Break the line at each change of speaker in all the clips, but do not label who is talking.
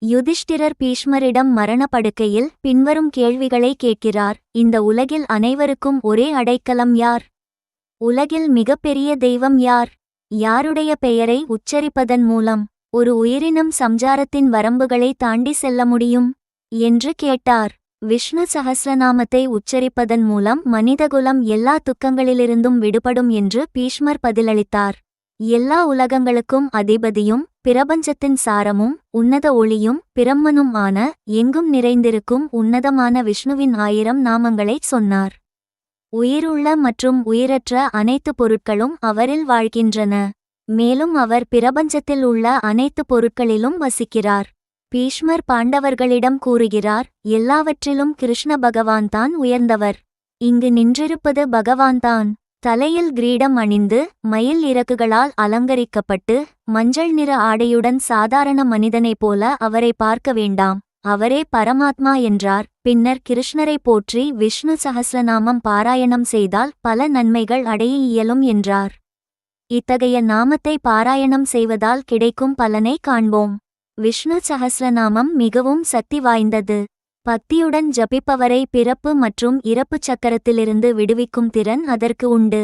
யுதிஷ்டிரர் பீஷ்மரிடம் மரணப்படுக்கையில் பின்வரும் கேள்விகளை கேட்கிறார். இந்த உலகில் அனைவருக்கும் ஒரே அடைக்கலம் யார்? உலகில் மிகப்பெரிய தெய்வம் யார்? யாருடைய பெயரை உச்சரிப்பதன் மூலம் ஒரு உயிரினம் சம்சாரத்தின் வரம்புகளை தாண்டி செல்ல முடியும் என்று கேட்டார். விஷ்ணு சஹஸ்ரநாமத்தை உச்சரிப்பதன் மூலம் மனிதகுலம் எல்லா துக்கங்களிலிருந்தும் விடுபடும் என்று பீஷ்மர் பதிலளித்தார். எல்லா உலகங்களுக்கும் அதிபதியும் பிரபஞ்சத்தின் சாரமும் உன்னத ஒளியும் பிரம்மனும் ஆன எங்கும் நிறைந்திருக்கும் உன்னதமான விஷ்ணுவின் 1000 நாமங்களைச் சொன்னார். உயிருள்ள மற்றும் உயிரற்ற அனைத்து பொருட்களும் அவரில் வாழ்கின்றன. மேலும் அவர் பிரபஞ்சத்தில் உள்ள அனைத்து பொருட்களிலும் வசிக்கிறார். பீஷ்மர் பாண்டவர்களிடம் கூறுகிறார், எல்லாவற்றிலும் கிருஷ்ண பகவான்தான் உயர்ந்தவர். இங்கு நின்றிருப்பது பகவான்தான். தலையில் கிரீடம் அணிந்து மயில் இறகுகளால் அலங்கரிக்கப்பட்டு மஞ்சள் நிற ஆடையுடன் சாதாரண மனிதனைப் போல அவரை பார்க்க வேண்டாம். அவரே பரமாத்மா என்றார். பின்னர் கிருஷ்ணரை போற்றி விஷ்ணு சஹஸ்ரநாமம் பாராயணம் செய்தால் பல நன்மைகள் அடைய இயலும் என்றார். இத்தகைய நாமத்தை பாராயணம் செய்வதால் கிடைக்கும் பலனை காண்போம். விஷ்ணு சஹஸ்ரநாமம் மிகவும் சக்தி வாய்ந்தது. பக்தியுடன் ஜபிப்பவரை பிறப்பு மற்றும் இறப்பு சக்கரத்திலிருந்து விடுவிக்கும் திறன் அதற்கு உண்டு.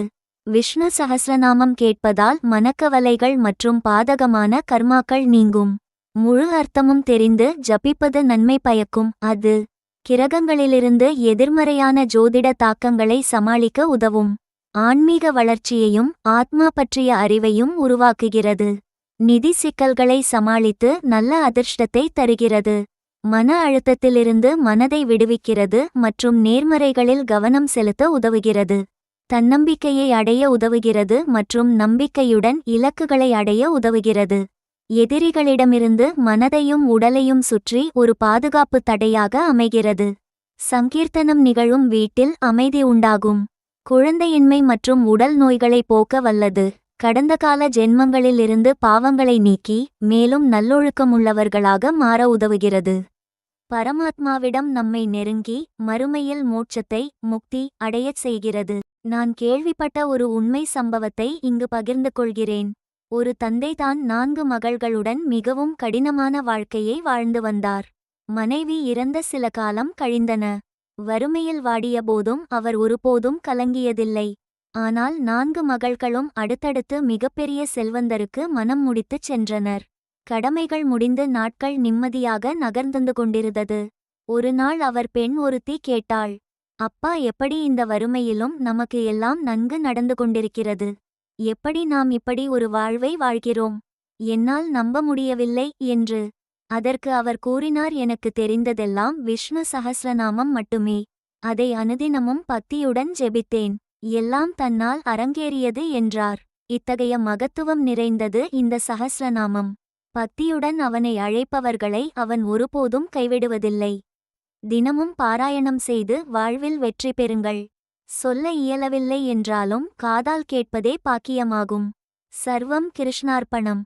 விஷ்ணு சஹஸ்ரநாமம் கேட்பதால் மனக்கவலைகள் மற்றும் பாதகமான கர்மாக்கள் நீங்கும். முழு அர்த்தமும் தெரிந்து ஜபிப்பது நன்மை பயக்கும். அது கிரகங்களிலிருந்து எதிர்மறையான ஜோதிட தாக்கங்களை சமாளிக்க உதவும். ஆன்மீக வளர்ச்சியையும் ஆத்மா பற்றிய அறிவையும் உருவாக்குகிறது. நிதி சிக்கல்களை சமாளித்து நல்ல அதிர்ஷ்டத்தை தருகிறது. மன அழுத்தத்திலிருந்து மனதை விடுவிக்கிறது மற்றும் நேர்மறைகளில் கவனம் செலுத்த உதவுகிறது. தன்னம்பிக்கையை அடைய உதவுகிறது மற்றும் நம்பிக்கையுடன் இலக்குகளை அடைய உதவுகிறது. எதிரிகளிடமிருந்து மனதையும் உடலையும் சுற்றி ஒரு பாதுகாப்பு தடையாக அமைகிறது. சங்கீர்த்தனம் நிகழும் வீட்டில் அமைதி உண்டாகும். குழந்தையின்மை மற்றும் உடல் நோய்களை போக்க வல்லது. கடந்த கால ஜென்மங்களிலிருந்து பாவங்களை நீக்கி மேலும் நல்லொழுக்கமுள்ளவர்களாக மாற உதவுகிறது. பரமாத்மாவிடம் நம்மை நெருங்கி மறுமையில் மோட்சத்தை முக்தி அடையச் செய்கிறது. நான் கேள்விப்பட்ட ஒரு உண்மை சம்பவத்தை இங்கு பகிர்ந்து கொள்கிறேன். ஒரு தந்தை தான் 4 மகள்களுடன் மிகவும் கடினமான வாழ்க்கையை வாழ்ந்து வந்தார். மனைவி இறந்த சில காலம் கழிந்தன. வறுமையில் வாடிய போதும் அவர் ஒருபோதும் கலங்கியதில்லை. ஆனால் 4 மகள்களும் அடுத்தடுத்து மிகப்பெரிய செல்வந்தருக்கு மனம் முடித்துச் சென்றனர். கடமைகள் முடிந்து நாட்கள் நிம்மதியாக நகர்ந்து கொண்டிருந்தது. ஒரு நாள் அவர் பெண் ஒருத்தி கேட்டாள், அப்பா, எப்படி இந்த வறுமையிலும் நமக்கு எல்லாம் நன்கு நடந்து கொண்டிருக்கிறது? எப்படி நாம் இப்படி ஒரு வாழ்வை வாழ்கிறோம்? என்னால் நம்ப முடியவில்லை என்று. அதற்கு அவர் கூறினார், எனக்கு தெரிந்ததெல்லாம் விஷ்ணு சஹஸ்ரநாமம் மட்டுமே. அதை அனுதினமும் பக்தியுடன் ஜெபித்தேன். எல்லாம் தன்னால் அரங்கேறியது என்றார். இத்தகைய மகத்துவம் நிறைந்தது இந்த சஹஸ்ரநாமம். பக்தியுடன் அவனை அழைப்பவர்களை அவன் ஒருபோதும் கைவிடுவதில்லை. தினமும் பாராயணம் செய்து வாழ்வில் வெற்றி பெறுங்கள். சொல்ல இயலவில்லை என்றாலும் காதால் கேட்பதே பாக்கியமாகும். சர்வம் கிருஷ்ணார்ப்பணம்.